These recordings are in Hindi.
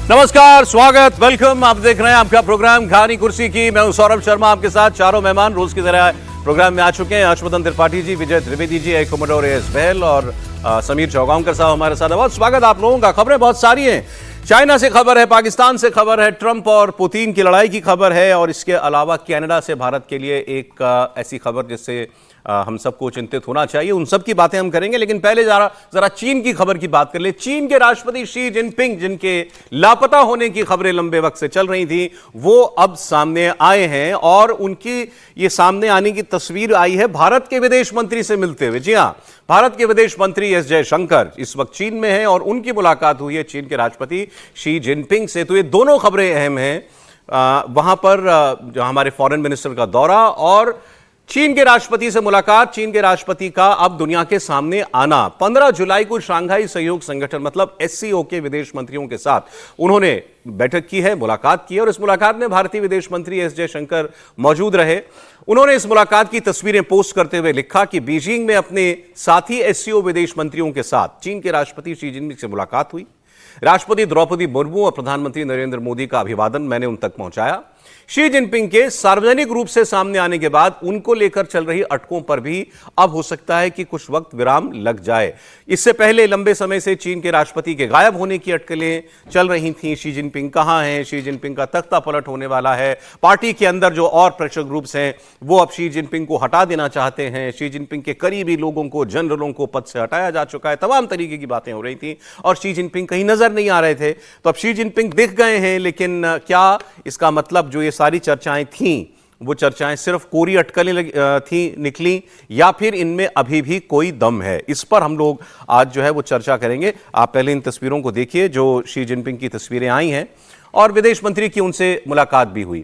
नमस्कार, स्वागत, वेलकम। आप देख रहे हैं आपका प्रोग्राम कहानी कुर्सी की। मैं हूं सौरभ शर्मा, आपके साथ चारों मेहमान रोज की तरह प्रोग्राम में आ चुके हैं। हर्षवर्धन त्रिपाठी जी, विजय त्रिवेदी जी, कोमोडोर एस बहल और समीर चौगांवकर साहब हमारे साथ। बहुत स्वागत आप लोगों का। खबरें बहुत सारी हैं। चाइना से खबर है, पाकिस्तान से खबर है, ट्रंप और पुतिन की लड़ाई की खबर है, और इसके अलावा कनाडा से भारत के लिए एक ऐसी खबर जिससे हम सबको चिंतित होना चाहिए। उन सब की बातें हम करेंगे, लेकिन पहले जरा चीन की खबर की बात कर ले। चीन के राष्ट्रपति शी जिनपिंग, जिनके लापता होने की खबरें लंबे वक्त से चल रही थी, वो अब सामने आए हैं और उनकी ये सामने आने की तस्वीर आई है भारत के विदेश मंत्री से मिलते हुए। जी हां, भारत के विदेश मंत्री एस जयशंकर इस वक्त चीन में हैं और उनकी मुलाकात हुई है चीन के राष्ट्रपति शी जिनपिंग से। तो ये दोनों खबरें अहम हैं। वहां पर जो हमारे फॉरेन मिनिस्टर का दौरा और चीन के राष्ट्रपति से मुलाकात, चीन के राष्ट्रपति का अब दुनिया के सामने आना। 15 जुलाई को शांघाई सहयोग संगठन मतलब एससीओ के विदेश मंत्रियों के साथ उन्होंने बैठक की है, मुलाकात की है, और इस मुलाकात में भारतीय विदेश मंत्री एस जयशंकर मौजूद रहे। उन्होंने इस मुलाकात की तस्वीरें पोस्ट करते हुए लिखा कि बीजिंग में अपने साथी एससीओ विदेश मंत्रियों के साथ चीन के राष्ट्रपति शी जिनपिंग से मुलाकात हुई। राष्ट्रपति द्रौपदी मुर्मू और प्रधानमंत्री नरेंद्र मोदी का अभिवादन मैंने उन तक पहुंचाया। शी जिनपिंग के सार्वजनिक रूप से सामने आने के बाद उनको लेकर चल रही अटकों पर भी अब हो सकता है कि कुछ वक्त विराम लग जाए। इससे पहले लंबे समय से चीन के राष्ट्रपति के गायब होने की अटकलें चल रही थीं। शी जिनपिंग कहां हैं? शी जिनपिंग का तख्ता पलट होने वाला है। पार्टी के अंदर जो और प्रेशर ग्रुप्स हैं वो अब शी जिनपिंग को हटा देना चाहते हैं। शी जिनपिंग के करीबी लोगों को, जनरलों को पद से हटाया जा चुका है। तमाम तरीके की बातें हो रही थी और शी जिनपिंग कहीं नजर नहीं आ रहे थे। तो अब शी जिनपिंग दिख गए हैं, लेकिन क्या इसका मतलब जो ये सारी चर्चाएं थीं वो चर्चाएं सिर्फ कोरी अटकलें थी निकली, या फिर इनमें अभी भी कोई दम है? इस पर हम लोग आज जो है वो चर्चा करेंगे। आप पहले इन तस्वीरों को देखिए जो शी जिनपिंग की तस्वीरें आई हैं और विदेश मंत्री की उनसे मुलाकात भी हुई।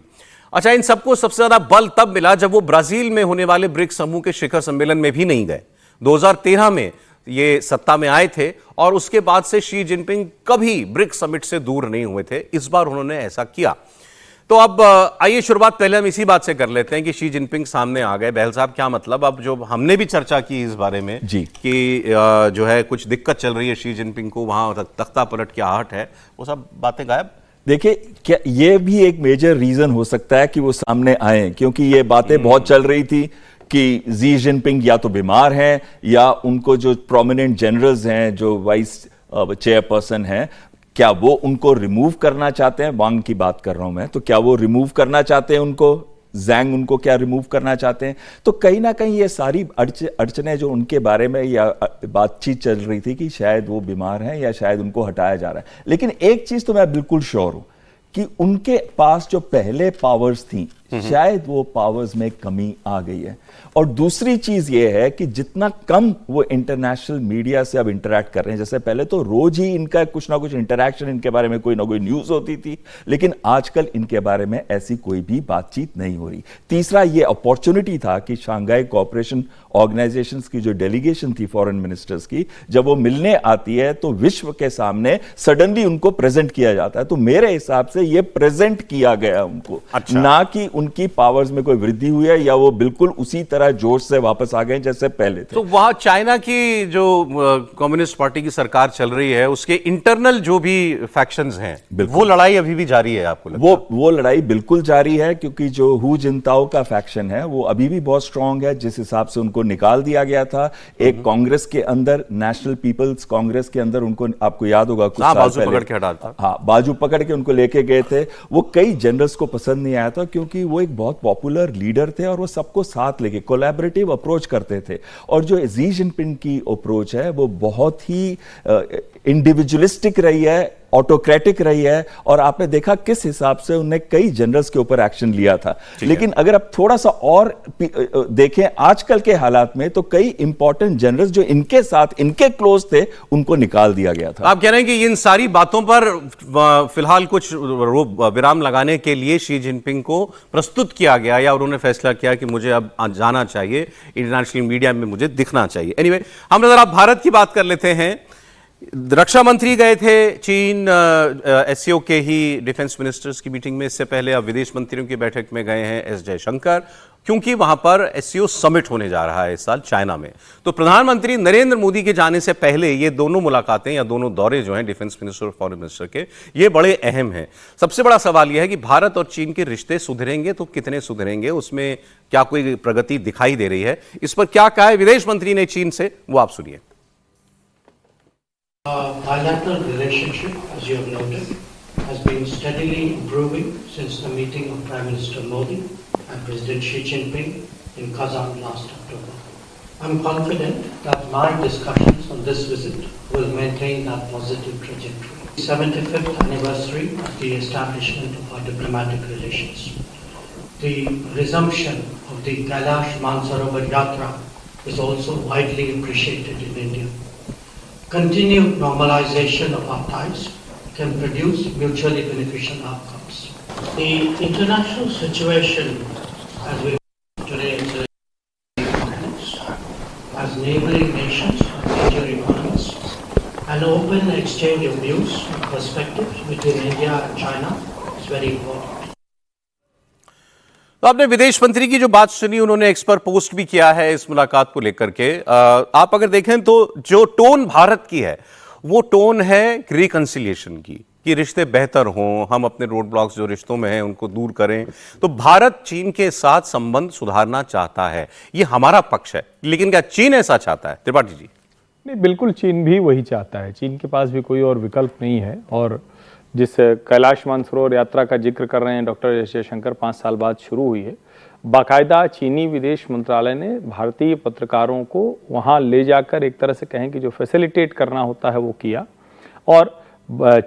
अच्छा, इन सबको सबसे ज्यादा बल तब मिला जब वो ब्राजील में होने वाले ब्रिक्स समूह के शिखर सम्मेलन में भी नहीं गए। 2013 में ये सत्ता में आए थे और उसके बाद से शी जिनपिंग कभी ब्रिक्स समिट से दूर नहीं हुए थे। इस बार उन्होंने ऐसा किया। तो अब आइए शुरुआत पहले हम इसी बात से कर लेते हैं कि शी जिनपिंग सामने आ गए। बहल साहब, क्या मतलब? अब जो हमने भी चर्चा की इस बारे में जी कि जो है कुछ दिक्कत चल रही है शी जिनपिंग को, वहां तख्ता पलट की आहट है, वो सब बातें गायब। देखिए, क्या ये भी एक मेजर रीजन हो सकता है कि वो सामने आए, क्योंकि ये बातें बहुत चल रही थी कि शी जिनपिंग या तो बीमार हैं या उनको जो प्रोमिनेंट जनरल्स हैं, जो वाइस चेयरपर्सन हैं, क्या वो उनको रिमूव करना चाहते हैं? वांग की बात कर रहा हूं मैं, तो क्या वो रिमूव करना चाहते हैं उनको? जैंग उनको क्या रिमूव करना चाहते हैं? तो कहीं ना कहीं ये सारी अड़चने जो उनके बारे में या बातचीत चल रही थी कि शायद वो बीमार हैं या शायद उनको हटाया जा रहा है। लेकिन एक चीज तो मैं बिल्कुल श्योर हूं कि उनके पास जो पहले पावर्स थी, शायद वो पावर्स में कमी आ गई है। और दूसरी चीज ये है कि जितना कम वो इंटरनेशनल मीडिया से अब इंटरैक्ट कर रहे हैं, जैसे पहले तो रोज ही इनका कुछ ना कुछ इंटरैक्शन, इनके बारे में कोई ना कोई न्यूज होती थी, लेकिन आजकल इनके बारे में ऐसी कोई भी बातचीत नहीं हो रही। तीसरा ये अपॉर्चुनिटी था कि शांघाई कोऑपरेशन ऑर्गेनाइजेशन की जो डेलीगेशन थी फॉरेन मिनिस्टर्स की, जब वो मिलने आती है तो विश्व के सामने सडनली उनको प्रेजेंट किया जाता है। तो मेरे हिसाब से ये प्रेजेंट किया गया उनको। अच्छा। ना कि उनकी पावर्स में कोई वृद्धि हुई है या वो बिल्कुल उसी तरह जोश से वापस आ गए जैसे पहले थे। तो वहां चाइना की जो कम्युनिस्ट पार्टी की सरकार चल रही है, उसके इंटरनल जो भी फैक्शंस हैं, वो लड़ाई अभी भी जारी है आपको लगता है? वो लड़ाई बिल्कुल जारी है, क्योंकि जो हु जिनताओ का फैक्शन है वो अभी भी बहुत स्ट्रांग है। जिस हिसाब से उनको निकाल दिया गया था एक कांग्रेस के अंदर, नेशनल पीपल्स कांग्रेस के अंदर, उनको आपको याद होगा कुछ साल बाजू पहले पकड़ के हटा था। हाँ, बाजू पकड़ के उनको लेके गए थे। वो कई जनरल्स को पसंद नहीं आया था, क्योंकि वो एक बहुत पॉपुलर लीडर थे और वो सबको साथ लेके कोलैबोरेटिव अप्रोच करते थे। और जो शी जिनपिंग की अप्रोच है वो बहुत ही इंडिविजुअलिस्टिक रही है, ऑटोक्रेटिक रही है, और आपने देखा किस हिसाब से उन्हें कई जनरल्स के ऊपर एक्शन लिया था। लेकिन अगर आप थोड़ा सा और देखें आजकल के हालात में, तो कई इंपॉर्टेंट जनरल्स जो इनके साथ, इनके क्लोज थे, उनको निकाल दिया गया था। आप कह रहे हैं कि इन सारी बातों पर फिलहाल कुछ विराम लगाने के लिए शी जिनपिंग को प्रस्तुत किया गया, या उन्होंने फैसला किया कि मुझे अब जाना चाहिए, इंटरनेशनल मीडिया में मुझे दिखना चाहिए। एनीवे, हम जरा भारत की बात कर लेते हैं रक्षा मंत्री गए थे चीन एससीओ के ही डिफेंस मिनिस्टर्स की मीटिंग में। इससे पहले अब विदेश मंत्रियों की बैठक में गए हैं एस जयशंकर, क्योंकि वहां पर एससीओ समिट होने जा रहा है इस साल चाइना में। तो प्रधानमंत्री नरेंद्र मोदी के जाने से पहले ये दोनों मुलाकातें या दोनों दौरे जो हैं डिफेंस मिनिस्टर और फॉरेन मिनिस्टर के, ये बड़े अहम हैं। सबसे बड़ा सवाल यह है कि भारत और चीन के रिश्ते सुधरेंगे तो कितने सुधरेंगे, उसमें क्या कोई प्रगति दिखाई दे रही है? इस पर क्या कहा है विदेश मंत्री ने चीन से, वो आप सुनिए। Bilateral relationship, as you have noted, has been steadily improving since the meeting of Prime Minister Modi and President Xi Jinping in Kazan last October. I'm confident that my discussions on this visit will maintain that positive trajectory. The 75th anniversary of the establishment of our diplomatic relations. The resumption of the Kailash Mansarovar Yatra is also widely appreciated in India. Continued normalization of our ties can produce mutually beneficial outcomes. The international situation, as we today, as neighboring nations, major economies, an open exchange of views and perspectives between India and China is very important. तो आपने विदेश मंत्री की जो बात सुनी, उन्होंने एक्स पर पोस्ट भी किया है इस मुलाकात को लेकर के। आप अगर देखें तो जो टोन भारत की है वो टोन है रिकंसिलिएशन की, कि रिश्ते बेहतर हों, हम अपने रोड ब्लॉक्स जो रिश्तों में हैं उनको दूर करें। तो भारत चीन के साथ संबंध सुधारना चाहता है, ये हमारा पक्ष है। लेकिन क्या चीन ऐसा चाहता है? त्रिपाठी जी। नहीं, बिल्कुल चीन भी वही चाहता है। चीन के पास भी कोई और विकल्प नहीं है। और जिस कैलाश मानसरोवर यात्रा का जिक्र कर रहे हैं डॉक्टर एस जयशंकर, 5 साल बाद शुरू हुई है। बाकायदा चीनी विदेश मंत्रालय ने भारतीय पत्रकारों को वहां ले जाकर एक तरह से कहें कि जो फैसिलिटेट करना होता है वो किया। और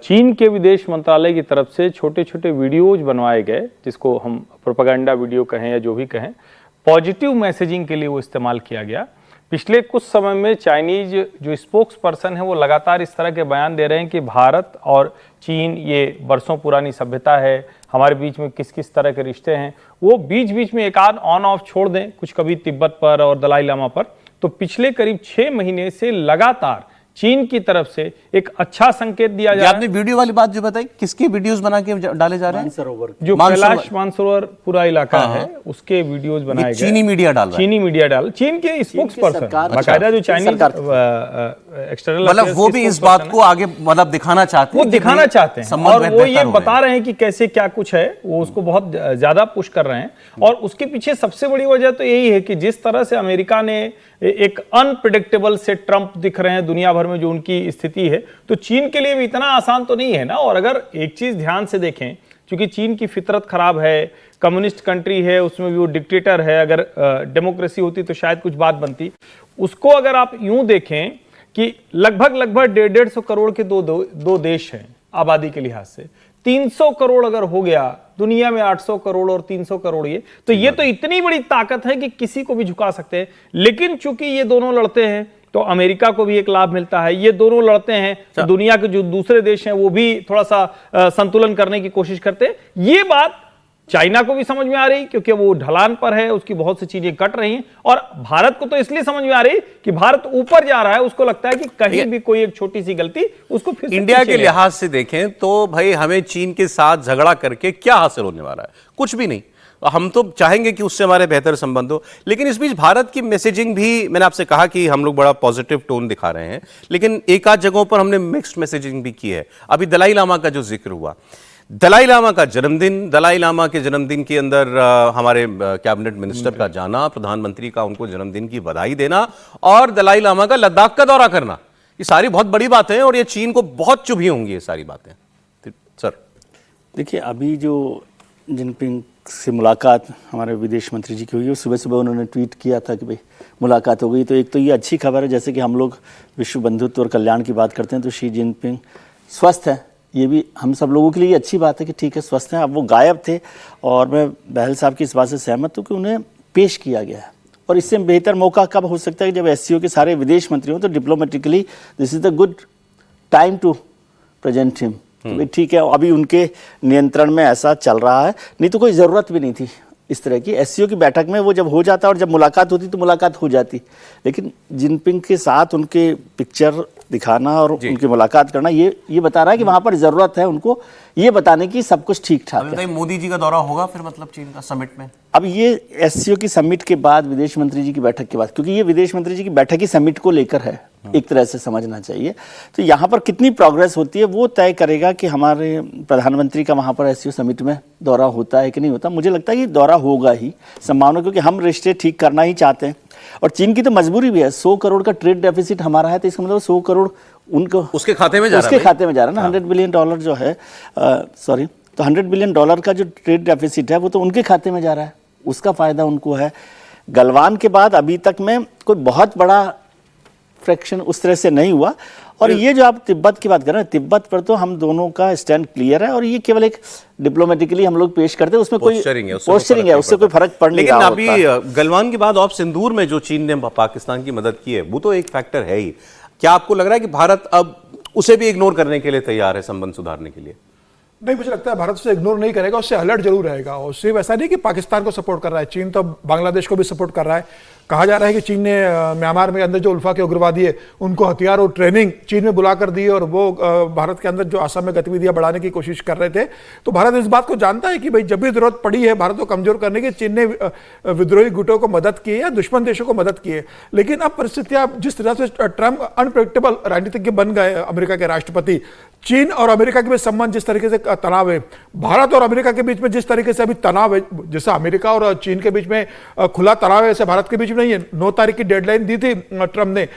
चीन के विदेश मंत्रालय की तरफ से छोटे छोटे वीडियोज बनवाए गए, जिसको हम प्रोपेगेंडा वीडियो कहें या जो भी कहें, पॉजिटिव मैसेजिंग के लिए वो इस्तेमाल किया गया। पिछले कुछ समय में चाइनीज जो स्पोक्स पर्सन है वो लगातार इस तरह के बयान दे रहे हैं कि भारत और चीन ये बरसों पुरानी सभ्यता है, हमारे बीच में किस किस तरह के रिश्ते हैं। वो बीच बीच में एक आध ऑन ऑफ छोड़ दें, कुछ कभी तिब्बत पर और दलाई लामा पर। तो पिछले करीब 6 महीने से लगातार चीन की तरफ से एक अच्छा संकेत दिया जा रहा है। आपने वीडियो वाली बात जो बताई, किसके वीडियोस बना के डाले जा रहे हैं? जो कैलाश मानसरोवर पूरा इलाका है उसके वीडियोस बनाए गए। चीनी मीडिया डाल रहा है। चीनी मीडिया डाल, चीन के स्पोक्स पर्सन बाकायदा जो चाइनीज एक्सटर्नल, मतलब वो भी इस बात को आगे मतलब दिखाना चाहते हैं, वो दिखाना चाहते हैं और वो ये बता रहे हैं कि कैसे क्या कुछ है, वो उसको बहुत ज्यादा पुश कर रहे हैं। और उसके पीछे सबसे बड़ी वजह तो यही है कि जिस तरह से अमेरिका ने एक अनप्रेडिक्टेबल से ट्रंप दिख रहे हैं दुनिया भर में जो उनकी स्थिति है, तो चीन के लिए भी इतना आसान तो नहीं है ना। और अगर एक चीज ध्यान से देखें, क्योंकि चीन की फितरत खराब है, कम्युनिस्ट कंट्री है, उसमें भी वो डिक्टेटर है, अगर डेमोक्रेसी होती तो शायद कुछ बात बनती। उसको अगर आप यूं देखें कि लगभग 150 करोड़ के दो देश हैं आबादी के लिहाज से। 300 करोड़ अगर हो गया, दुनिया में 800 करोड़ और 300 करोड़, ये तो इतनी बड़ी ताकत है कि किसी को भी झुका सकते हैं। लेकिन चूंकि ये दोनों लड़ते हैं तो अमेरिका को भी एक लाभ मिलता है। ये दोनों लड़ते हैं तो दुनिया के जो दूसरे देश हैं वो भी थोड़ा सा संतुलन करने की कोशिश करते हैं। ये बात चाइना को भी समझ में आ रही, क्योंकि वो ढलान पर है, उसकी बहुत सी चीजें कट रही हैं। और भारत को तो इसलिए समझ में आ रही कि भारत ऊपर जा रहा है, उसको लगता है कि कहीं भी कोई एक छोटी सी गलती उसको फिर इंडिया के लिहाज से देखें तो भाई हमें चीन के साथ झगड़ा करके क्या हासिल होने वाला है? कुछ भी नहीं। हम तो चाहेंगे कि उससे हमारे बेहतर संबंध हो, लेकिन इस बीच भारत की मैसेजिंग भी, मैंने आपसे कहा कि हम लोग बड़ा पॉजिटिव टोन दिखा रहे हैं, लेकिन एक आध जगहों पर हमने मिक्स्ड मैसेजिंग भी की है। अभी दलाई लामा का जो जिक्र हुआ, दलाई लामा का जन्मदिन, दलाई लामा के जन्मदिन के अंदर हमारे कैबिनेट मिनिस्टर का जाना, प्रधानमंत्री का उनको जन्मदिन की बधाई देना और दलाई लामा का लद्दाख का दौरा करना, ये सारी बहुत बड़ी बातें हैं और ये चीन को बहुत चुभी होंगी ये सारी बातें। सर देखिए, अभी जो जिनपिंग से मुलाकात हमारे विदेश मंत्री जी की हुई है, सुबह सुबह उन्होंने ट्वीट किया था कि भाई मुलाकात हो गई। तो एक तो ये अच्छी खबर है, जैसे कि हम लोग विश्व बंधुत्व और कल्याण की बात करते हैं, तो शी जिनपिंग स्वस्थ है, ये भी हम सब लोगों के लिए अच्छी बात है कि ठीक है स्वस्थ हैं। अब वो गायब थे और मैं बहल साहब की इस बात से सहमत हूँ कि उन्हें पेश किया गया है। और इससे बेहतर मौका कब हो सकता है कि जब एससीओ के सारे विदेश मंत्री हों, तो diplomatically this is the good time to present him. तो ठीक है, अभी उनके नियंत्रण में ऐसा चल रहा है, नहीं तो कोई ज़रूरत भी नहीं थी इस तरह की। एससीओ की बैठक में वो जब हो जाता और जब मुलाकात होती तो मुलाकात हो जाती, लेकिन जिनपिंग के साथ उनके पिक्चर दिखाना और उनकी मुलाकात करना ये बता रहा है कि वहां पर जरूरत है उनको ये बताने की सब कुछ ठीक ठाक है। मोदी जी का दौरा होगा फिर मतलब चीन का समिट में? अब ये एससीओ की समिट के बाद, विदेश मंत्री जी की बैठक के बाद, क्योंकि ये विदेश मंत्री जी की बैठक ही समिट को लेकर है, एक तरह से समझना चाहिए। तो यहाँ पर कितनी प्रोग्रेस होती है वो तय करेगा कि हमारे प्रधानमंत्री का वहाँ पर एससीओ समिट में दौरा होता है कि नहीं होता। मुझे लगता है कि दौरा होगा ही संभावना, क्योंकि हम रिश्ते ठीक करना ही चाहते हैं और चीन की तो मजबूरी भी है। 100 करोड़ का ट्रेड डेफिसिट हमारा है, तो इसका मतलब 100 करोड़ उनको उसके खाते में जा उसके खाते में जा रहा है ना। 100 बिलियन डॉलर जो है सॉरी, तो 100 बिलियन डॉलर का जो ट्रेड डेफिसिट है वो तो उनके खाते में जा रहा है, उसका फायदा उनको है। गलवान के बाद अभी तक में कोई बहुत बड़ा फ्रैक्शन उस तरह से नहीं हुआ। और ये जो आप तिब्बत की बात कर रहे हैं, तिब्बत पर तो हम दोनों का स्टैंड क्लियर है और ये केवल एक डिप्लोमेटिकली हम लोग पेश करते हैं, उसमें कोई पोस्चरिंग है, उससे कोई फर्क पड़ नहीं रहा। लेकिन अभी गलवान के बाद ऑफ सिंदूर में जो चीन ने पाकिस्तान की मदद की है वो तो एक फैक्टर है ही। क्या आपको लग रहा है कि भारत अब उसे भी इग्नोर करने के लिए तैयार है संबंध सुधारने के लिए? नहीं, मुझे लगता है भारत उसे इग्नोर नहीं करेगा, उससे अलर्ट जरूर रहेगा। और सिर्फ ऐसा नहीं कि पाकिस्तान को सपोर्ट कर रहा है, चीन तो बांग्लादेश को भी सपोर्ट कर रहा है। कहा जा रहा है कि चीन ने म्यांमार में अंदर जो उल्फा के उग्रवादी है उनको हथियार और ट्रेनिंग चीन में बुला कर दी और वो भारत के अंदर जो असम में गतिविधियां बढ़ाने की कोशिश कर रहे थे। तो भारत इस बात को जानता है कि भाई जब भी जरूरत पड़ी है भारत को कमजोर करने की, चीन ने विद्रोही गुटों को मदद की है या दुश्मन देशों को मदद की है। लेकिन अब परिस्थितियां जिस तरह से ट्रंप अनप्रेडिक्टेबल राजनीतिज्ञ बन गए, अमेरिका के राष्ट्रपति, चीन और अमेरिका के बीच संबंध जिस तरीके से तनाव है, भारत और अमेरिका के बीच में जिस तरीके से अभी तनाव है, जैसे अमेरिका और चीन के बीच में खुला तनाव है, ऐसे भारत के बीच में नहीं है। 9 तारीख की डेडलाइन दी थी ट्रंप ने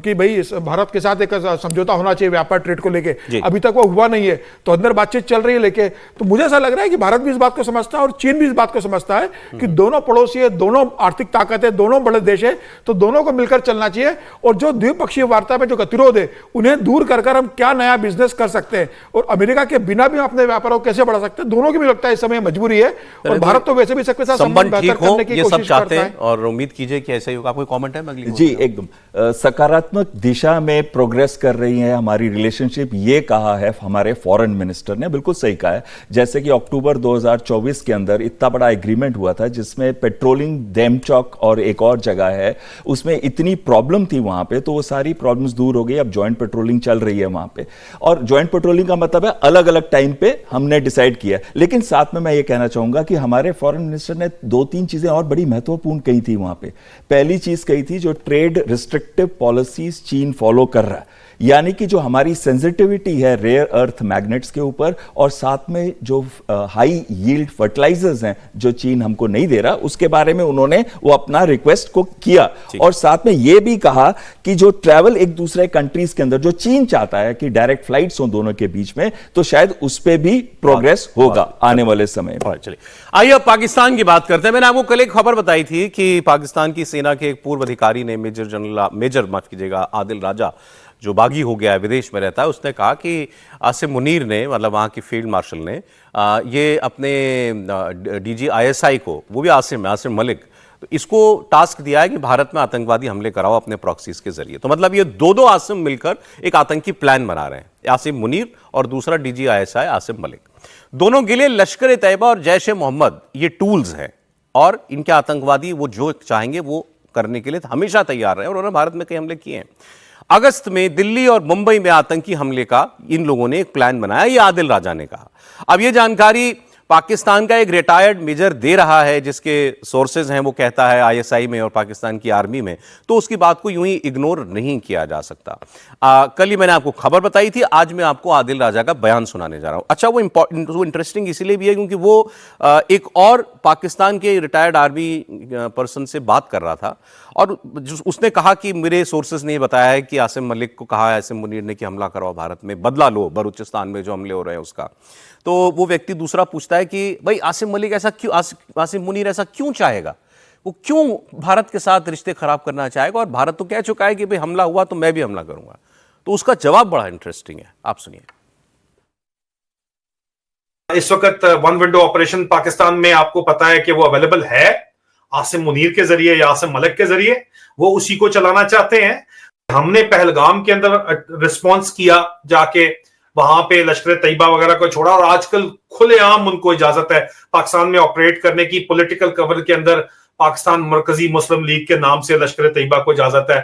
कि भाई भारत के साथ एक समझौता होना चाहिए व्यापार ट्रेड को लेके, अभी तक वो हुआ नहीं है। तो अंदर बातचीत चल रही है लेके। तो मुझे ऐसा लग रहा है कि भारत भी इस बात को समझता है और चीन भी इस बात को समझता है कि दोनों पड़ोसी है, दोनों आर्थिक ताकत है, दोनों बड़े देश है, तो दोनों को मिलकर चलना चाहिए। और जो द्विपक्षीय वार्ता में जो गतिरोध है उन्हें दूर कर हम क्या नया बिजनेस कर सकते हैं और अमेरिका के बिना भी अपने व्यापार को कैसे बढ़ा सकते हैं, दोनों की भी लगता है इस समय मजबूरी है। और भारत तो वैसे भी सबके साथ संबंध बेहतर करने की कोशिश करता है और उम्मीद कीजिए कि ऐसा ही होगा। कोई कमेंट है मगली? जी एकदम सकारात्मक दिशा में प्रोग्रेस कर रही है हमारी रिलेशनशिप, ये कहा है हमारे फॉरेन मिनिस्टर ने, बिल्कुल सही कहा है। जैसे कि अक्टूबर 2024 के अंदर इतना बड़ा एग्रीमेंट हुआ था जिसमें पेट्रोलिंग डेमचौक और एक और जगह है उसमें इतनी प्रॉब्लम थी वहां पे, तो वो सारी प्रॉब्लम्स दूर हो गई। अब ज्वाइंट पेट्रोलिंग चल रही है वहां पे और ज्वाइंट पेट्रोलिंग का मतलब है अलग अलग टाइम पे हमने डिसाइड किया। लेकिन साथ में मैं ये कहना चाहूंगा कि हमारे फॉरेन मिनिस्टर ने 2-3 चीजें और बड़ी महत्वपूर्ण कही थी वहां पे। पहली चीज कही थी जो ट्रेड रिस्ट्रिक्टिव पॉलिसीज चीन फॉलो कर रहा है, यानी कि जो हमारी सेंसिटिविटी है रेयर अर्थ मैग्नेट्स के ऊपर और साथ में जो हाई यील्ड फर्टिलाइजर्स हैं जो चीन हमको नहीं दे रहा, उसके बारे में उन्होंने वो अपना रिक्वेस्ट को किया। और साथ में ये भी कहा कि जो ट्रैवल एक दूसरे कंट्रीज के अंदर जो चीन चाहता है कि डायरेक्ट फ्लाइट्स हो दोनों के बीच में, तो शायद उस पर भी प्रोग्रेस होगा आने वाले समय में। चलिए आइए अब पाकिस्तान की बात करते हैं। मैंने आपको कल एक खबर बताई थी कि पाकिस्तान की सेना के एक पूर्व अधिकारी ने मेजर माफ कीजिएगा आदिल राजा जो बागी हो गया है, विदेश में रहता है, उसने कहा कि आसिम मुनीर ने, मतलब वहाँ की फील्ड मार्शल ने ये अपने डीजी आईएसआई को, वो भी आसिम मलिक, तो इसको टास्क दिया है कि भारत में आतंकवादी हमले कराओ अपने प्रॉक्सीज के जरिए। तो मतलब ये दो आसिम मिलकर एक आतंकी प्लान बना रहे हैं, आसिम मुनीर और दूसरा डीजी आईएसआई आसिम मलिक। दोनों के लिए लश्कर ए तैयबा और जैश ए मोहम्मद ये टूल्स हैं और इनके आतंकवादी वो जो चाहेंगे वो करने के लिए हमेशा तैयार रहे और उन्होंने भारत में कई हमले किए हैं। अगस्त में दिल्ली और मुंबई में आतंकी हमले का इन लोगों ने एक प्लान बनाया, ये आदिल राजा ने कहा। अब ये जानकारी पाकिस्तान का एक रिटायर्ड मेजर दे रहा है जिसके सोर्सेज हैं, वो कहता है आईएसआई में और पाकिस्तान की आर्मी में, तो उसकी बात को यूं ही इग्नोर नहीं किया जा सकता। कल ही मैंने आपको खबर बताई थी, आज मैं आपको आदिल राजा का बयान सुनाने जा रहा हूं। अच्छा, वो इंटरेस्टिंग इसीलिए भी है क्योंकि वो एक और पाकिस्तान के रिटायर्ड आर्मी पर्सन से बात कर रहा था और उसने कहा कि मेरे सोर्सेज ने बताया है कि आसिम मलिक को कहा है आसिम मुनीर ने कि हमला कराओ भारत में, बदला लो बलूचिस्तान में जो हमले हो रहे हैं उसका। तो वो व्यक्ति दूसरा पूछता है कि भाई आसिम मलिक ऐसा क्यों, आसिम मुनीर ऐसा क्यों चाहेगा, वो क्यों भारत के साथ रिश्ते खराब करना चाहेगा, और भारत तो कह चुका है कि भाई हमला हुआ तो मैं भी हमला करूंगा। तो उसका जवाब बड़ा इंटरेस्टिंग है, आप सुनिए। इस वक्त वन विंडो ऑपरेशन पाकिस्तान में आपको पता है कि वो अवेलेबल है आसिम मुनीर के जरिए या आसिम मलिक के जरिए, वो उसी को चलाना चाहते हैं। हमने पहलगाम के अंदर रिस्पॉन्स किया, जाके वहां पे लश्कर तैयबा वगैरह को छोड़ा और आजकल खुलेआम उनको इजाजत है पाकिस्तान में ऑपरेट करने की। पॉलिटिकल कवर के अंदर पाकिस्तान मरकजी मुस्लिम लीग के नाम से लश्कर तैयबा को इजाजत है।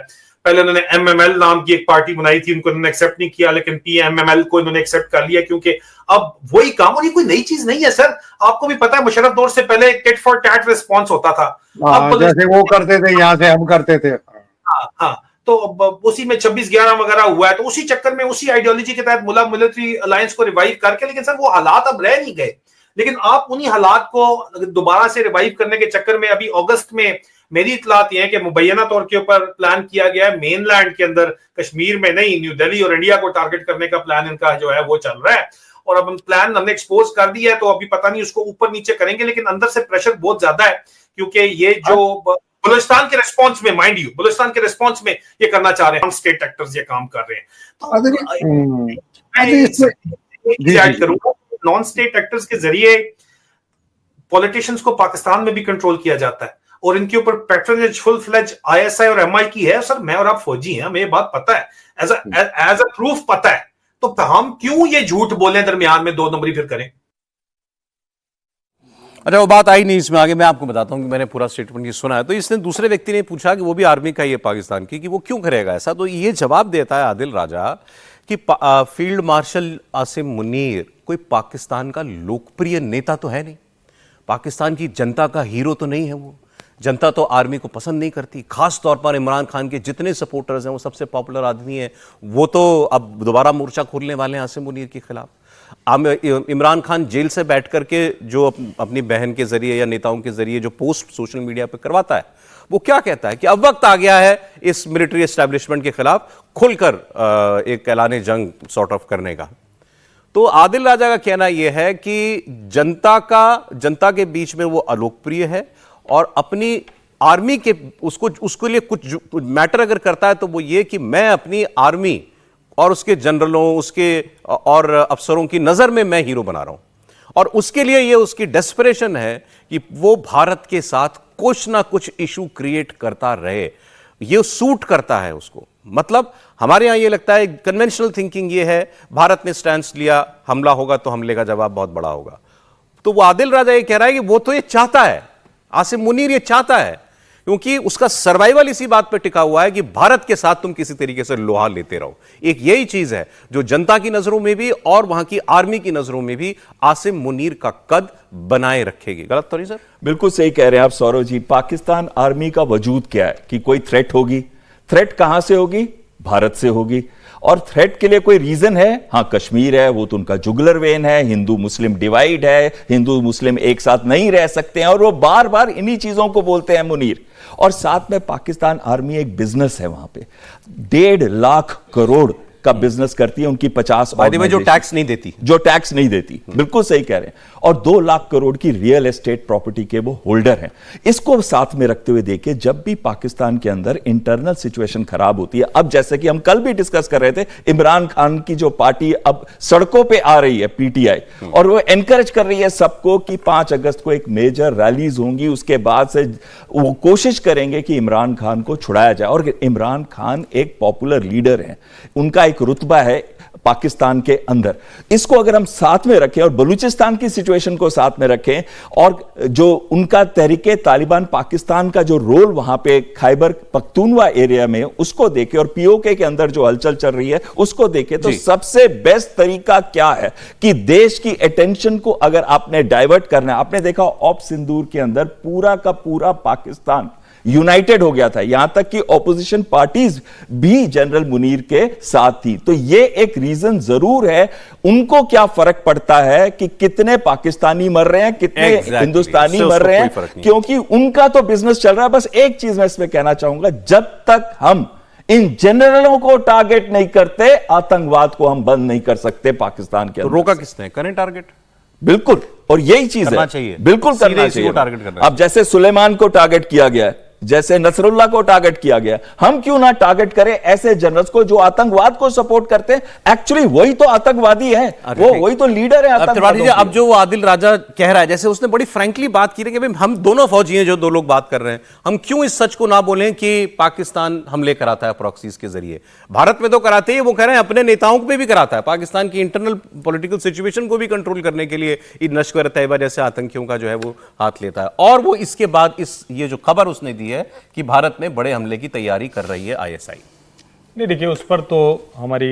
पहले उन्होंने एमएमएल नाम की एक पार्टी बनाई थी, उनको उन्होंने एक्सेप्ट नहीं किया, लेकिन पीएमएमएल को इन्होंने एक्सेप्ट कर लिया, क्योंकि अब वही काम, और ये कोई नई चीज नहीं है सर। आपको भी पता है मुशर्रफ दौर से पहले टिट फॉर टैट रिस्पॉन्स होता था। अब जैसे वो करते थे, यहाँ से हम करते थे। हाँ, तो उसी में 26/11 वगैरह हुआ है, तो उसी चक्कर में, उसी आइडियोलॉजी के तहत मुला मिलिट्री अलायंस को रिवाइव करके, लेकिन सर वो हालात अब रह नहीं गए। लेकिन आप उन्हीं हालात को दोबारा से रिवाइव करने के चक्कर में अभी अगस्त में मेरी इतलात ये है कि मुबैना तौर के ऊपर प्लान किया गया है, मेनलैंड के अंदर, कश्मीर में नहीं, न्यू दिल्ली और इंडिया को टारगेट करने का प्लान इनका जो है वो चल रहा है। और अब प्लान हमने एक्सपोज कर दिया है, तो अभी पता नहीं उसको ऊपर नीचे करेंगे, लेकिन अंदर से प्रेशर बहुत ज्यादा है, क्योंकि ये जो बलूचिस्तान के रिस्पॉन्स में, माइंड यू, बलूचिस्तान के रिस्पॉन्स में ये करना चाह रहे हैं, हम स्टेट एक्टर्स ये काम कर रहे हैं। तो करूंगा, नॉन स्टेट एक्टर्स के जरिए पॉलिटिशियंस को पाकिस्तान में भी कंट्रोल किया जाता है, और इनके ऊपर पैट्रनेज फुल फ्लेज आईएसआई और एमआई की है। सर मैं और आप फौजी हैं, हमें ये बात पता है, एज अ प्रूफ पता है, तो हम क्यों ये झूठ बोले दरमियान में, दो नंबरी फिर करें। अच्छा, वो बात आई नहीं इसमें आगे, मैं आपको बताता हूँ कि मैंने पूरा स्टेटमेंट ये सुना है। तो इसने दूसरे व्यक्ति ने पूछा कि वो भी आर्मी का ही है पाकिस्तान की, कि वो क्यों करेगा ऐसा। तो ये जवाब देता है आदिल राजा कि फील्ड मार्शल आसिम मुनीर कोई पाकिस्तान का लोकप्रिय नेता तो है नहीं, पाकिस्तान की जनता का हीरो तो नहीं है वो। जनता तो आर्मी को पसंद नहीं करती, खास तौर पर इमरान खान के जितने सपोर्टर्स हैं, वो सबसे पॉपुलर आदमी है, वो तो अब दोबारा मोर्चा खोलने वाले हैं आसिम मुनीर के खिलाफ। इमरान खान जेल से बैठ करके जो अपनी बहन के जरिए या नेताओं के जरिए जो पोस्ट सोशल मीडिया पर करवाता है, वो क्या कहता है कि अब वक्त आ गया है इस मिलिट्री एस्टेब्लिशमेंट के खिलाफ खुलकर एक ऐलान जंग सॉर्ट ऑफ करने का। तो आदिल राजा का कहना यह है कि जनता के बीच में वो अलोकप्रिय है, और अपनी आर्मी के उसके लिए कुछ मैटर अगर करता है तो वो ये कि मैं अपनी आर्मी और उसके जनरलों, उसके और अफसरों की नजर में मैं हीरो बना रहा हूं, और उसके लिए ये उसकी डेस्परेशन है कि वो भारत के साथ कुछ ना कुछ इशू क्रिएट करता रहे। ये सूट करता है उसको। मतलब हमारे यहां ये लगता है, कन्वेंशनल थिंकिंग ये है, भारत ने स्टैंड लिया, हमला होगा तो हमले का जवाब बहुत बड़ा होगा। तो वो आदिल राजा ये कह रहा है कि वो तो ये चाहता है, आसिम मुनीर ये चाहता है, क्योंकि उसका सर्वाइवल इसी बात पर टिका हुआ है कि भारत के साथ तुम किसी तरीके से लोहा लेते रहो। एक यही चीज है जो जनता की नजरों में भी और वहां की आर्मी की नजरों में भी आसिम मुनीर का कद बनाए रखेगी। गलत तो नहीं सर? बिल्कुल सही कह रहे हैं आप सौरव जी। पाकिस्तान आर्मी का वजूद क्या है कि कोई थ्रेट होगी, थ्रेट कहां से होगी? भारत से होगी। और थ्रेट के लिए कोई रीजन है? हाँ, कश्मीर है, वो तो उनका जुगलर वेन है, हिंदू मुस्लिम डिवाइड है, हिंदू मुस्लिम एक साथ नहीं रह सकते हैं, और वो बार बार इन्हीं चीजों को बोलते हैं मुनीर। और साथ में पाकिस्तान आर्मी एक बिजनेस है, वहां पे 1.5 लाख करोड़ का बिजनेस करती है उनकी 50 में जो टैक्स नहीं देती, बिल्कुल सही कह रहे हैं। और 2 लाख करोड़ की रियल एस्टेट प्रॉपर्टी के वो होल्डर हैं। इसको साथ में रखते हुए देखिए, जब भी पाकिस्तान के अंदर इंटरनल सिचुएशन खराब होती है, अब जैसे कि हम कल भी डिस्कस कर रहे थे, इमरान खान की जो पार्टी अब सड़कों पे आ रही है, पीटीआई, और वो एनकरेज कर रही है सबको कि 5 अगस्त को एक मेजर रैलीज होंगी, उसके बाद से वो कोशिश करेंगे कि इमरान खान को छुड़ाया जाए। और इमरान खान एक पॉपुलर लीडर है, उनका एक रुतबा है पाकिस्तान के अंदर। इसको अगर हम साथ में रखें और बलूचिस्तान की सिचुएशन को साथ में रखें, और जो उनका तहरीके तालिबान पाकिस्तान का जो रोल वहां पे खैबर पख्तूनवा एरिया में, उसको देखें, और पीओके के अंदर जो हलचल चल रही है उसको देखें, तो सबसे बेस्ट तरीका क्या है कि देश की अटेंशन को अगर आपने डाइवर्ट करना है, आपने देखा ऑप सिंदूर के अंदर पूरा का पूरा पाकिस्तान यूनाइटेड हो गया था, यहां तक कि ऑपोजिशन पार्टीज भी जनरल मुनीर के साथ थी। तो ये एक रीजन जरूर है। उनको क्या फर्क पड़ता है कि कितने पाकिस्तानी मर रहे हैं, कितने हिंदुस्तानी मर रहे हैं, क्योंकि उनका तो बिजनेस चल रहा है। बस एक चीज मैं इसमें कहना चाहूंगा, जब तक हम इन जनरलों को टारगेट नहीं करते, आतंकवाद को हम बंद नहीं कर सकते पाकिस्तान के अंदर। तो रोका किसने? करें टारगेट। बिल्कुल, और यही चीज है, बिल्कुल करना चाहिए। अब जैसे सुलेमान को टारगेट किया गया है, जैसे नसरुल्लाह को टारगेट किया गया, हम क्यों ना टारगेट करें ऐसे जनरल्स को जो आतंकवाद को सपोर्ट करते हैं। एक्चुअली वही तो आतंकवादी है, वही तो लीडर है आतंकवादी। अब जो आदिल राजा कह रहा है, जैसे उसने बड़ी फ्रैंकली बात की कि भाई हम दोनों फौजी हैं, जो दो लोग बात कर रहे हैं, हम क्यों इस सच को ना बोलें कि पाकिस्तान हमले कराता है प्रॉक्सीज के जरिए। भारत में तो कराते ही, वो कह रहे हैं अपने नेताओं पे भी कराता है, पाकिस्तान की इंटरनल पॉलिटिकल सिचुएशन को भी कंट्रोल करने के लिए लश्कर तैयबा जैसे आतंकियों का जो है वो हाथ लेता है। और वो इसके बाद ये जो खबर उसने दी है कि भारत में बड़े हमले की तैयारी कर रही है आईएसआई। नहीं, देखिए उस पर तो हमारी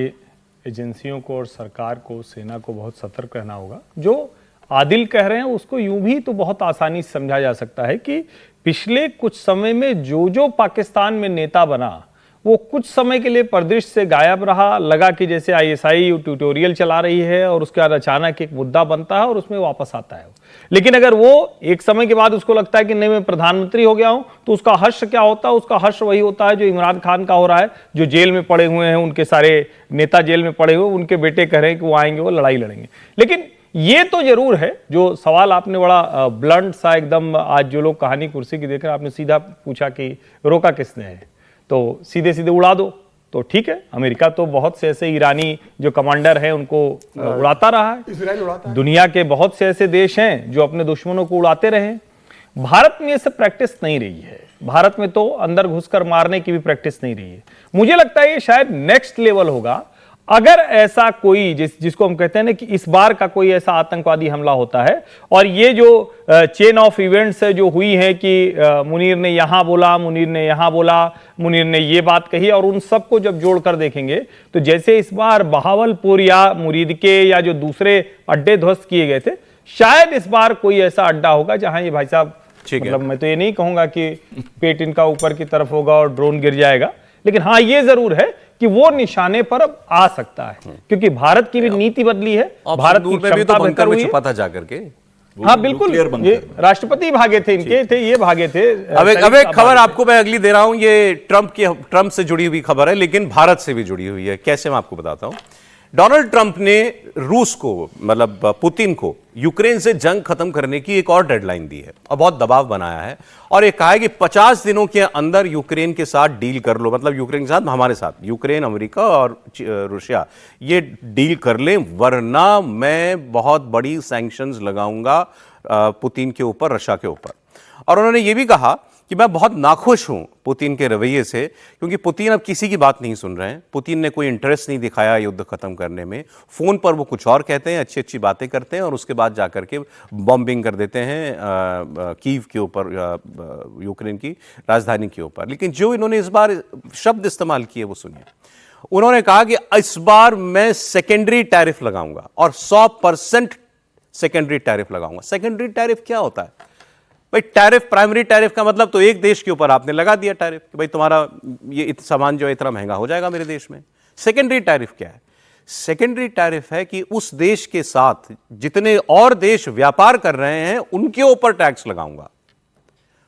एजेंसियों को और सरकार को, सेना को बहुत सतर्क रहना होगा। जो आदिल कह रहे हैं उसको यूं भी तो बहुत आसानी से समझा जा सकता है कि पिछले कुछ समय में जो पाकिस्तान में नेता बना वो कुछ समय के लिए परिदृश्य से गायब रहा, लगा कि जैसे आईएसआई ट्यूटोरियल चला रही है और उसके बाद अचानक एक मुद्दा बनता है और उसमें वापस आता है। लेकिन अगर वो एक समय के बाद उसको लगता है कि नहीं मैं प्रधानमंत्री हो गया हूं, तो उसका हर्ष क्या होता है? उसका हर्ष वही होता है जो इमरान खान का हो रहा है, जो जेल में पड़े हुए हैं, उनके सारे नेता जेल में पड़े हुए, उनके बेटे कह रहे हैं कि वो आएंगे, वो लड़ाई लड़ेंगे। लेकिन ये तो जरूर है, जो सवाल आपने बड़ा ब्लंट सा एकदम, आज जो लोग कहानी कुर्सी की देख रहे हैं, आपने सीधा पूछा कि रोका किसने है, तो सीधे सीधे उड़ा दो, तो ठीक है। अमेरिका तो बहुत से ऐसे ईरानी जो कमांडर हैं उनको उड़ाता रहा है, इजराइल उड़ाता है। दुनिया के बहुत से ऐसे देश हैं जो अपने दुश्मनों को उड़ाते रहे। भारत में ये सब प्रैक्टिस नहीं रही है। भारत में तो अंदर घुसकर मारने की भी प्रैक्टिस नहीं रही है। मुझे लगता है ये शायद नेक्स्ट लेवल होगा अगर ऐसा कोई जिसको हम कहते हैं ना कि इस बार का कोई ऐसा आतंकवादी हमला होता है, और ये जो चेन ऑफ इवेंट्स है जो हुई है कि मुनीर ने यहां बोला, मुनीर ने यहां बोला, मुनीर ने ये बात कही, और उन सबको जब जोड़कर देखेंगे तो जैसे इस बार बहावलपुर या मुरीद के या जो दूसरे अड्डे ध्वस्त किए गए थे, शायद इस बार कोई ऐसा अड्डा होगा जहां ये भाई साहब, मतलब मैं तो ये नहीं कहूंगा कि पेट इनका ऊपर की तरफ होगा और ड्रोन गिर जाएगा, लेकिन हाँ ये जरूर है कि वो निशाने पर अब आ सकता है, क्योंकि भारत की भी नीति बदली है, भारत की क्षमता बेहतर हुई है। छुपा था जाकर के। हाँ बिल्कुल, ये राष्ट्रपति भागे थे, इनके थे, ये भागे थे। अब एक खबर आपको मैं अगली दे रहा हूं, ये ट्रंप से जुड़ी हुई खबर है, लेकिन भारत से भी जुड़ी हुई है। कैसे, मैं आपको बताता हूं। डोनाल्ड ट्रंप ने रूस को, मतलब पुतिन को, यूक्रेन से जंग खत्म करने की एक और डेडलाइन दी है और बहुत दबाव बनाया है, और ये कहा है कि 50 दिनों के अंदर यूक्रेन के साथ डील कर लो, मतलब यूक्रेन के साथ, हमारे साथ, यूक्रेन, अमेरिका और रूसिया, ये डील कर लें, वरना मैं बहुत बड़ी सैंक्शंस लगाऊंगा पुतिन के ऊपर, रशिया के ऊपर। और उन्होंने ये भी कहा कि मैं बहुत नाखुश हूं पुतिन के रवैये से, क्योंकि पुतिन अब किसी की बात नहीं सुन रहे हैं। पुतिन ने कोई इंटरेस्ट नहीं दिखाया युद्ध खत्म करने में। फोन पर वो कुछ और कहते हैं, अच्छी अच्छी बातें करते हैं, और उसके बाद जाकर के बॉम्बिंग कर देते हैं कीव के ऊपर, यूक्रेन की राजधानी के ऊपर। लेकिन जो इन्होंने इस बार शब्द इस्तेमाल किए वो सुनिए। उन्होंने कहा कि इस बार मैं सेकेंडरी टैरिफ लगाऊंगा, और 100% सेकेंडरी टैरिफ लगाऊंगा। सेकेंडरी टैरिफ क्या होता है भाई? टैरिफ, प्राइमरी टैरिफ का मतलब तो एक देश के ऊपर आपने लगा दिया टैरिफ कि भाई तुम्हारा ये सामान जो है इतना महंगा हो जाएगा मेरे देश में। सेकेंडरी टैरिफ क्या है? सेकेंडरी टैरिफ है कि उस देश के साथ जितने और देश व्यापार कर रहे हैं उनके ऊपर टैक्स लगाऊंगा।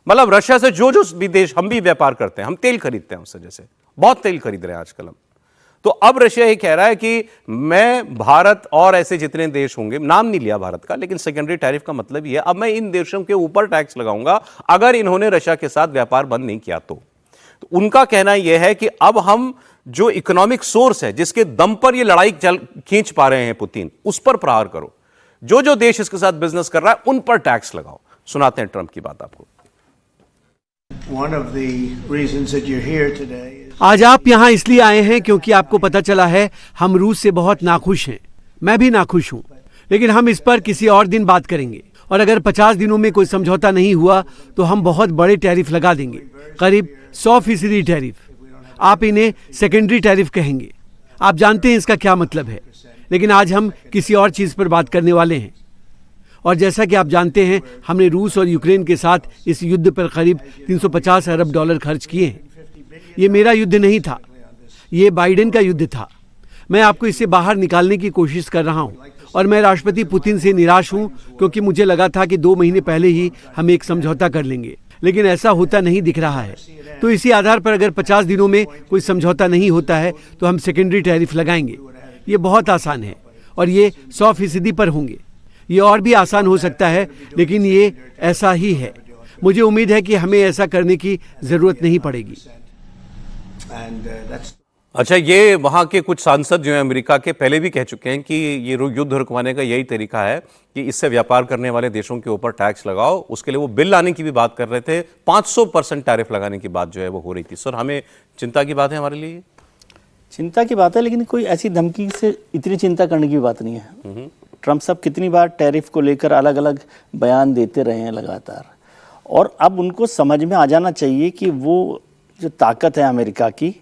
मतलब रशिया से जो जो भी देश, हम भी व्यापार करते हैं, हम तेल खरीदते हैं उससे, जैसे बहुत तेल खरीद रहे हैं आजकल हम, तो अब रशिया ये कह रहा है कि मैं, भारत और ऐसे जितने देश होंगे, नाम नहीं लिया भारत का, लेकिन सेकेंडरी टैरिफ का मतलब ये है अब मैं इन देशों के ऊपर टैक्स लगाऊंगा अगर इन्होंने रशिया के साथ व्यापार बंद नहीं किया तो उनका कहना यह है कि अब हम जो इकोनॉमिक सोर्स है जिसके दम पर ये लड़ाई खींच पा रहे हैं पुतिन, उस पर प्रहार करो। जो जो देश इसके साथ बिजनेस कर रहा है उन पर टैक्स लगाओ। सुनाते हैं ट्रंप की बात आपको। आज आप यहाँ इसलिए आए हैं क्योंकि आपको पता चला है हम रूस से बहुत नाखुश हैं। मैं भी नाखुश हूँ, लेकिन हम इस पर किसी और दिन बात करेंगे। और अगर 50 दिनों में कोई समझौता नहीं हुआ तो हम बहुत बड़े टैरिफ लगा देंगे, करीब 100% टैरिफ। आप इन्हें सेकेंडरी टैरिफ कहेंगे। आप जानते हैं इसका क्या मतलब है, लेकिन आज हम किसी और चीज़ पर बात करने वाले हैं। और जैसा कि आप जानते हैं, हमने रूस और यूक्रेन के साथ इस युद्ध पर करीब 350 अरब डॉलर खर्च किए हैं। ये मेरा युद्ध नहीं था, ये बाइडेन का युद्ध था। मैं आपको इससे बाहर निकालने की कोशिश कर रहा हूँ, और मैं राष्ट्रपति पुतिन से निराश हूँ क्योंकि मुझे लगा था कि 2 महीने पहले ही हम एक समझौता कर लेंगे, लेकिन ऐसा होता नहीं दिख रहा है। तो इसी आधार पर अगर 50 दिनों में कोई समझौता नहीं होता है तो हम सेकेंडरी टैरिफ लगाएंगे। ये बहुत आसान है और ये 100% पर होंगे। ये और भी आसान हो सकता है, लेकिन ये ऐसा ही है। मुझे उम्मीद है कि हमें ऐसा करने की जरूरत नहीं पड़ेगी। अच्छा, ये वहां के कुछ सांसद जो हैं अमेरिका के, पहले भी कह चुके हैं कि ये युद्ध रुकवाने का यही तरीका है कि इससे व्यापार करने वाले देशों के ऊपर टैक्स लगाओ। उसके लिए वो बिल लाने की भी बात कर रहे थे। 500% टैरिफ लगाने की बात जो है वो हो रही थी। सर, हमें चिंता की बात है, हमारे लिए चिंता की बात है, लेकिन कोई ऐसी धमकी से इतनी चिंता करने की बात नहीं है। ट्रंप साहब कितनी बार टैरिफ को लेकर अलग अलग बयान देते रहे हैं लगातार, और अब उनको समझ में आ जाना चाहिए कि वो जो ताकत है अमेरिका की,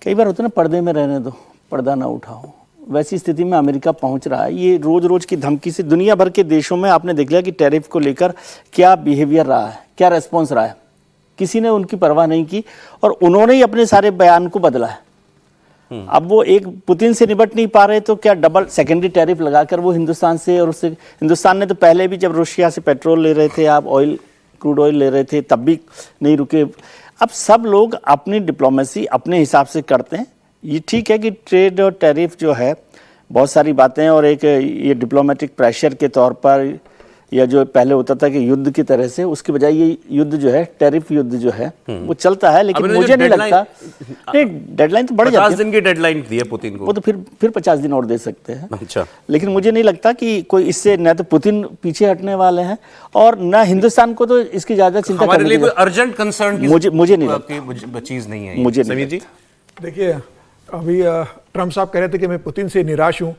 कई बार होता है ना, पर्दे में रहने दो, पर्दा ना उठाओ। वैसी स्थिति में अमेरिका पहुंच रहा है। ये रोज रोज की धमकी से दुनिया भर के देशों में आपने देख लिया कि टैरिफ को लेकर क्या बिहेवियर रहा है, क्या रेस्पॉन्स रहा है। किसी ने उनकी परवाह नहीं की और उन्होंने ही अपने सारे बयान को बदला है। अब वो एक पुतिन से निपट नहीं पा रहे तो क्या डबल सेकेंडरी टैरिफ लगाकर वो हिंदुस्तान से, और उससे हिंदुस्तान ने तो पहले भी जब रशिया से पेट्रोल ले रहे थे, आप ऑयल, क्रूड ऑयल ले रहे थे, तब भी नहीं रुके। अब सब लोग अपनी डिप्लोमेसी अपने हिसाब से करते हैं। ये ठीक है कि ट्रेड और टैरिफ जो है बहुत सारी बातें, और एक ये डिप्लोमेटिक प्रेशर के तौर पर, या जो पहले होता था कि युद्ध की तरह से, उसके बजाय ये युद्ध जो है, टैरिफ युद्ध जो है वो चलता है। लेकिन मुझे नहीं लगता, नहीं, डेडलाइन तो बढ़ जाती है। 50 दिन की डेडलाइन दी है पुतिन को, वो तो फिर 50 दिन और दे सकते हैं। अच्छा, लेकिन मुझे नहीं लगता कि कोई इससे, न तो पुतिन पीछे हटने वाले हैं और न हिंदुस्तान को तो इसकी ज्यादा चिंता हमारे लिए करने कोई अर्जेंट कंसर्न की मुझे नहीं लगता, चीज नहीं है। मुझे समीर जी, देखिए, अभी ट्रम्प साहब कह रहे थे कि मैं पुतिन से निराश हूं।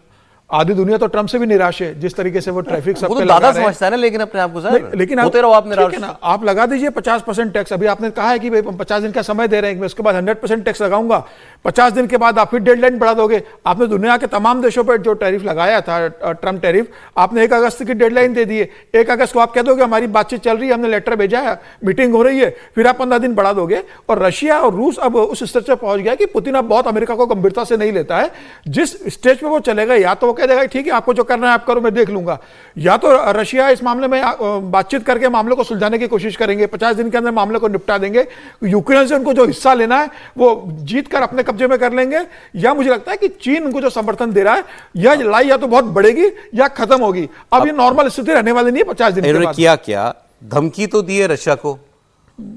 आधी दुनिया तो ट्रम्प से भी निराश है, जिस तरीके से वो ट्रैफिक सब वो पे तो लगा दादा रहे हैं। समझता है ना, लेकिन अपने आप को सर, लेकिन होते रहो आप निराश। ठीक है ना, आप लगा दीजिए 50% टैक्स। अभी आपने कहा है कि भाई 50 दिन का समय दे रहे हैं, मैं उसके बाद 100% टैक्स लगाऊंगा। 50 दिन के बाद आप फिर डेडलाइन बढ़ा दोगे। आपने दुनिया के तमाम देशों पर जो टैरिफ लगाया था, ट्रम्प टैरिफ, आपने 1 अगस्त की डेडलाइन दे दी है। 1 अगस्त को आप कह दोगे हमारी बातचीत चल रही है, हमने लेटर भेजा है, मीटिंग हो रही है, फिर आप 15 दिन बढ़ा दोगे। और रशिया और रूस अब उस स्तर पर पहुंच गया कि पुतिन अब बहुत अमेरिका को गंभीरता से नहीं लेता है। जिस स्टेज पे वो चलेगा, या तो वो कह देगा ठीक है आपको जो करना है आप करो, मैं देख लूंगा, या तो रशिया इस मामले में बातचीत करके मामले को सुलझाने की कोशिश करेंगे, 50 दिन के अंदर मामले को निपटा देंगे। यूक्रेन से उनको जो हिस्सा लेना है वो जीत कर अपने कब्जे में कर लेंगे। या मुझे लगता है कि चीन उनको जो समर्थन दे रहा है, यह लड़ाई या तो बहुत बढ़ेगी या खत्म होगी। अब ये नॉर्मल स्थिति रहने वाली नहीं है 50 दिन के बाद। किया क्या, धमकी तो दी है रशिया को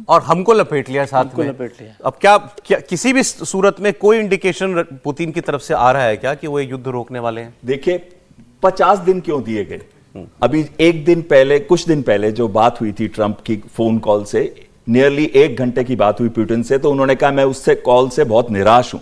और हमको लपेट लिया साथ में। अब क्या किसी भी सूरत में कोई इंडिकेशन पुतिन की तरफ से आ रहा है क्या कि वो युद्ध रोकने वाले हैं? देखिए, 50 दिन क्यों दिए गए? अभी एक दिन पहले, कुछ दिन पहले जो बात हुई थी ट्रंप की फोन कॉल से, नियरली 1 घंटे की बात हुई पुतिन से, तो उन्होंने कहा मैं उससे कॉल से बहुत निराश हूं।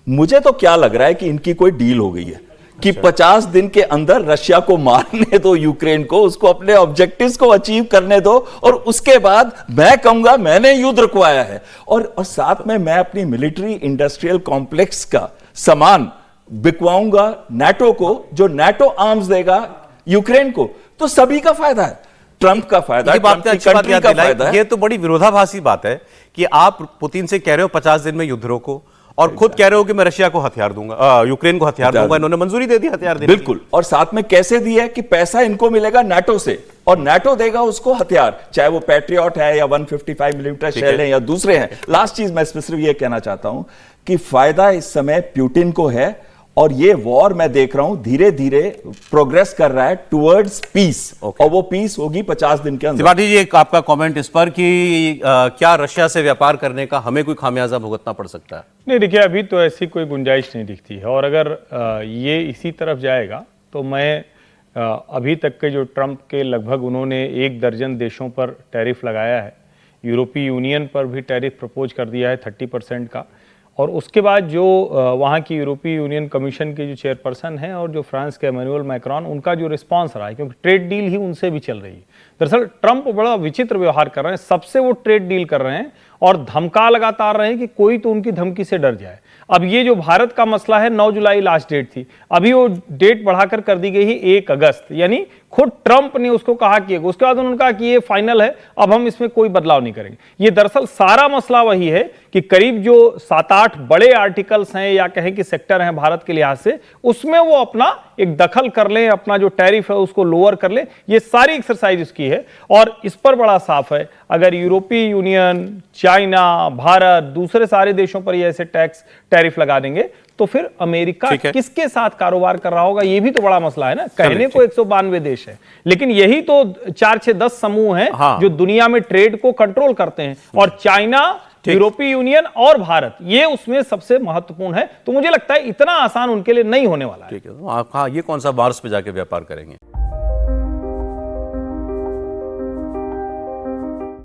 मुझे तो क्या लग रहा है कि इनकी कोई डील हो गई है कि 50 दिन के अंदर रशिया को मारने दो, यूक्रेन को, उसको अपने ऑब्जेक्टिव्स को अचीव करने दो, और उसके बाद मैं कहूंगा मैंने युद्ध रुकवाया है। और साथ में मैं अपनी मिलिट्री इंडस्ट्रियल कॉम्प्लेक्स का सामान बिकवाऊंगा नाटो को, जो नाटो आर्म्स देगा यूक्रेन को, तो सभी का फायदा है। ट्रंप का फायदा, ट्रंप की कंट्री का फायदा है। ये तो बड़ी विरोधाभासी बात है कि आप पुतिन से कह रहे हो 50 दिन में युद्ध रोको, और खुद कह रहे हो कि मैं रशिया को हथियार दूंगा, यूक्रेन को हथियार दूंगा। इन्होंने मंजूरी दे दी हथियार देने की। बिल्कुल, और साथ में कैसे दी है कि पैसा इनको मिलेगा नाटो से, और नाटो देगा उसको हथियार, चाहे वो पैट्रियट है या 155 मिलीमीटर शेल है या दूसरे हैं। लास्ट चीज मैं स्पेसिफिक ये कहना चाहता हूं कि फायदा इस समय पुतिन को है, और ये वॉर मैं देख रहा हूं धीरे धीरे प्रोग्रेस कर रहा है टुवर्ड्स पीस, और वो पीस होगी 50 दिन के अंदर। त्रिपाठी जी, एक आपका कमेंट इस पर कि क्या रशिया से व्यापार करने का हमें कोई खामियाजा भुगतना पड़ सकता है? नहीं, देखिए, अभी तो ऐसी कोई गुंजाइश नहीं दिखती है, और अगर ये इसी तरफ जाएगा तो मैं अभी तक के जो ट्रंप के लगभग उन्होंने 1 दर्जन देशों पर टैरिफ लगाया है, यूरोपीय यूनियन पर भी टैरिफ प्रपोज कर दिया है 30% का, और उसके बाद जो वहाँ की यूरोपीय यूनियन कमीशन के जो चेयरपर्सन हैं और जो फ्रांस के इमैनुअल मैक्रोन, उनका जो रिस्पांस रहा है, क्योंकि ट्रेड डील ही उनसे भी चल रही है। दरअसल ट्रंप बड़ा विचित्र व्यवहार कर रहे हैं, सबसे वो ट्रेड डील कर रहे हैं और धमका लगातार रहे हैं कि कोई तो उनकी धमकी से डर जाए। अब ये जो भारत का मसला है, 9 जुलाई लास्ट डेट थी, अभी वो डेट बढ़ाकर कर दी गई है 1 अगस्त, यानी खुद ट्रंप ने उसको कहा कि उसके बाद उन्होंने कहा कि ये फाइनल है, अब हम इसमें कोई बदलाव नहीं करेंगे। ये दरअसल सारा मसला वही है कि करीब जो 7-8 बड़े आर्टिकल्स हैं या कहें कि सेक्टर हैं भारत के लिहाज से, उसमें वो अपना एक दखल कर लें, अपना जो टैरिफ है उसको लोअर कर लें। ये सारी एक्सरसाइज इसकी है, और इस पर बड़ा साफ है, अगर यूरोपीय यूनियन, चाइना, भारत, दूसरे सारे देशों पर ये ऐसे टैरिफ लगा देंगे तो फिर अमेरिका किसके साथ कारोबार कर रहा होगा, ये भी तो बड़ा मसला है ना। कहने को 192 देश है, लेकिन यही तो 4-6-10 समूह हैं जो दुनिया में ट्रेड को कंट्रोल करते हैं, और चाइना, यूरोपीय यूनियन और भारत, ये उसमें सबसे महत्वपूर्ण है। तो मुझे लगता है इतना आसान उनके लिए नहीं होने वाला है। ठीक है, हाँ, ये कौन सा मार्स पे जाके व्यापार करेंगे?